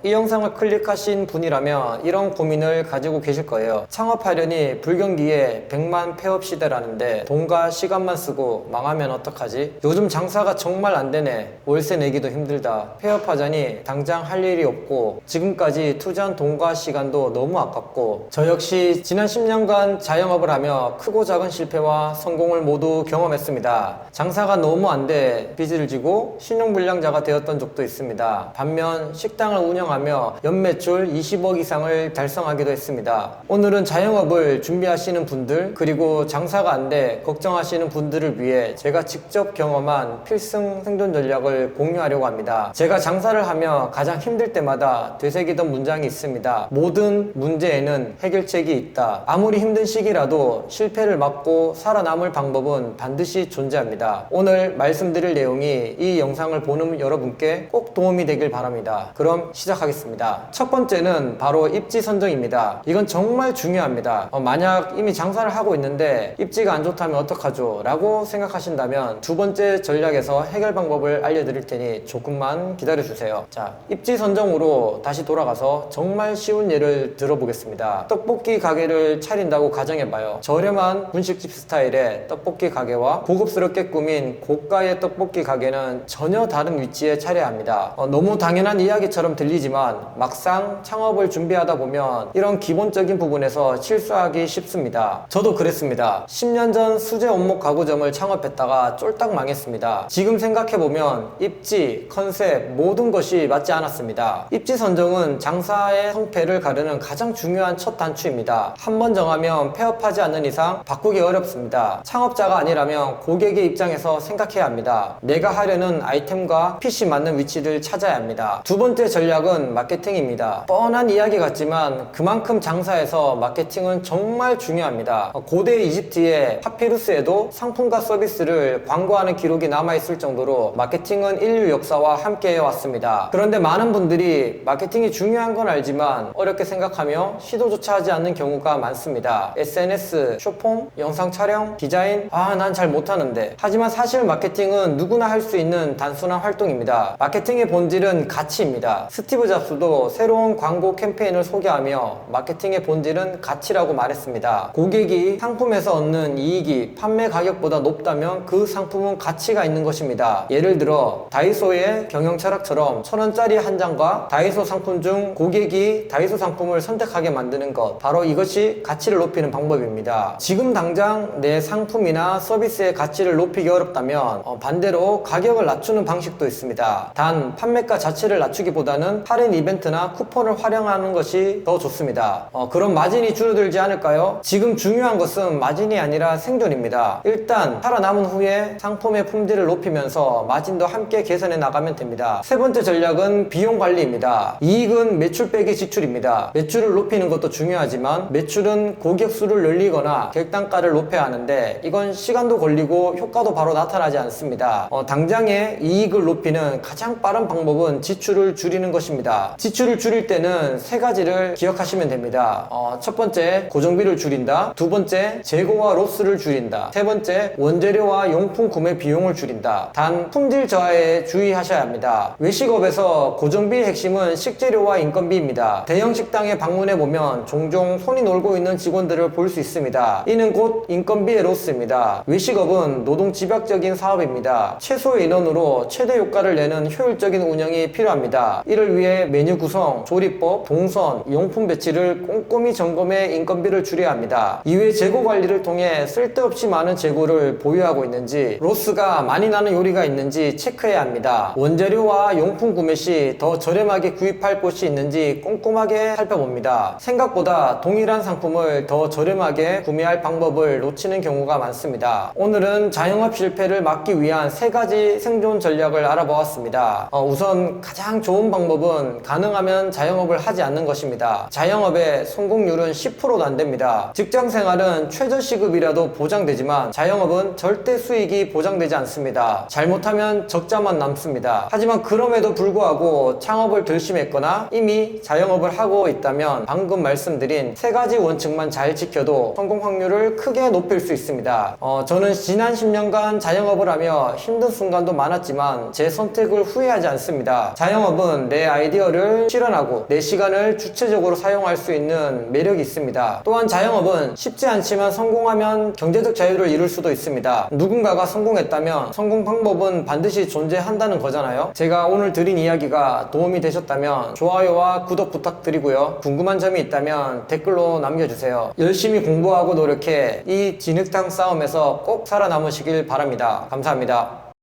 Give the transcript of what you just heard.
이 영상을 클릭하신 분이라면 이런 고민을 가지고 계실 거예요. 창업하려니 불경기에 100만 폐업 시대라는데 돈과 시간만 쓰고 망하면 어떡하지? 요즘 장사가 정말 안 되네. 월세 내기도 힘들다. 폐업하자니 당장 할 일이 없고 지금까지 투자한 돈과 시간도 너무 아깝고 저 역시 지난 10년간 자영업을 하며 크고 작은 실패와 성공을 모두 경험했습니다. 장사가 너무 안 돼 빚을 지고 신용불량자가 되었던 적도 있습니다. 반면 식당을 운영하며 연매출 20억 이상을 달성하기도 했습니다. 오늘은 자영업을 준비하시는 분들 그리고 장사가 안 돼 걱정하시는 분들을 위해 제가 직접 경험한 필승 생존 전략을 공유하려고 합니다. 제가 장사를 하며 가장 힘들 때마다 되새기던 문장이 있습니다. 모든 문제에는 해결책이 있다. 아무리 힘든 시기라도 실패를 막고 살아남을 방법은 반드시 존재합니다. 오늘 말씀드릴 내용이 이 영상을 보는 여러분께 꼭 도움이 되길 바랍니다. 그럼 시작하겠습니다. 첫 번째는 바로 입지 선정입니다. 이건 정말 중요합니다. 만약 이미 장사를 하고 있는데 입지가 안 좋다면 어떡하죠? 라고 생각하신다면 두 번째 전략에서 해결 방법을 알려드릴 테니 조금만 기다려주세요. 자, 입지 선정으로 다시 돌아가서 정말 쉬운 예를 들어보겠습니다. 떡볶이 가게를 차린다고 가정해봐요. 저렴한 분식집 스타일의 떡볶이 가게와 고급스럽게 꾸민 고가의 떡볶이 가게는 전혀 다른 위치에 차려야 합니다. 너무 당연한 이야기처럼 들리지만 막상 창업을 준비하다 보면 이런 기본적인 부분에서 실수하기 쉽습니다. 저도 그랬습니다. 10년 전 수제 원목 가구점을 창업했다가 쫄딱 망했습니다. 지금 생각해보면 입지, 컨셉 모든 것이 맞지 않았습니다. 입지 선정은 장사의 성패를 가르는 가장 중요한 첫 단추입니다. 한번 정하면 폐업하지 않는 이상 바꾸기 어렵습니다. 창업자가 아니라면 고객의 입장에서 생각해야 합니다. 내가 하려는 아이템과 핏이 맞는 위치를 찾아야 합니다. 두 번째 전략은 마케팅입니다. 뻔한 이야기 같지만 그만큼 장사에서 마케팅은 정말 중요합니다. 고대 이집트의 파피루스에도 상품과 서비스를 광고하는 기록이 남아있을 정도로 마케팅은 인류 역사와 함께 해왔습니다. 그런데 많은 분들이 마케팅이 중요한 건 알지만 어렵게 생각하며 시도조차 하지 않는 경우가 많습니다. SNS, 쇼폼, 영상 촬영, 디자인, 난 잘 못하는데. 하지만 사실 마케팅은 누구나 할 수 있는 단순한 활동입니다. 마케팅의 본질은 가치입니다. 스티브 잡스도 새로운 광고 캠페인을 소개하며 마케팅의 본질은 가치라고 말했습니다. 고객이 상품에서 얻는 이익이 판매 가격보다 높다면 그 상품은 가치가 있는 것입니다. 예를 들어 다이소의 경영 철학처럼 1,000원짜리 한 장과 다이소 상품 중 고객이 다이소 상품을 선택하게 만드는 것, 바로 이것이 가치를 높이는 방법입니다. 지금 당장 내 상품이나 서비스의 가치를 높이기 어렵다면 반대로 가격을 낮추는 방식도 있습니다. 단 판매가 자체를 낮추기보다는 할인 이벤트나 쿠폰을 활용하는 것이 더 좋습니다. 그럼 마진이 줄어들지 않을까요? 지금 중요한 것은 마진이 아니라 생존입니다. 일단 살아남은 후에 상품의 품질을 높이면서 마진도 함께 개선해 나가면 됩니다. 세 번째 전략은 비용 관리입니다. 이익은 매출 빼기 지출입니다. 매출을 높이는 것도 중요하지만 매출은 고객 수를 늘리거나 객단가를 높여야 하는데 이건 시간도 걸리고 효과도 바로 나타나지 않습니다. 당장의 이익을 높이는 가장 빠른 방법은 지출을 줄이는 것입니다. 지출을 줄일 때는 세 가지를 기억하시면 됩니다. 첫 번째, 고정비를 줄인다. 두 번째, 재고와 로스를 줄인다. 세 번째, 원재료와 용품 구매 비용을 줄인다. 단 품질 저하에 주의하셔야 합니다. 외식업에서 고정비의 핵심은 식재료와 인건비입니다. 대형 식당에 방문해 보면 종종 손이 놀고 있는 직원들을 볼 수 있습니다. 이는 곧 인건비의 로스입니다. 외식업은 노동 집약적인 사업입니다. 최소의 인원으로 최대 효과를 내는 효율적인 운영이 필요합니다. 이를 위해 메뉴 구성, 조리법, 동선, 용품 배치를 꼼꼼히 점검해 인건비를 줄여야 합니다. 이외 재고 관리를 통해 쓸데없이 많은 재고를 보유하고 있는지, 로스가 많이 나는 요리가 있는지 체크해야 합니다. 원재료와 용품 구매 시 더 저렴하게 구입할 곳이 있는지 꼼꼼하게 살펴봅니다. 생각보다 동일한 상품을 더 저렴하게 구매할 방법을 놓치는 경우가 많습니다. 오늘은 자영업 실패를 막기 위한 세 가지 생존 전략을 알아보았습니다. 우선 가장 좋은 방법은 가능하면 자영업을 하지 않는 것입니다. 자영업의 성공률은 10%도 안 됩니다. 직장 생활은 최저시급이라도 보장되지만 자영업은 절대 수익이 보장되지 않습니다. 잘못하면 적자만 남습니다. 하지만 그럼에도 불구하고 창업을 결심했거나 이미 자영업을 하고 있다면 방금 말씀드린 세 가지 원칙만 잘 지켜도 성공 확률을 크게 높일 수 있습니다. 저는 지난 10년간 자영업을 하며 힘든 순간도 많았지만 제 선택을 후회하지 않습니다. 자영업은 내 아이들 아이디어를 실현하고 내 시간을 주체적으로 사용할 수 있는 매력이 있습니다. 또한 자영업은 쉽지 않지만 성공하면 경제적 자유를 이룰 수도 있습니다. 누군가가 성공했다면 성공 방법은 반드시 존재한다는 거잖아요. 제가 오늘 드린 이야기가 도움이 되셨다면 좋아요와 구독 부탁드리고요. 궁금한 점이 있다면 댓글로 남겨주세요. 열심히 공부하고 노력해 이 진흙탕 싸움에서 꼭 살아남으시길 바랍니다. 감사합니다.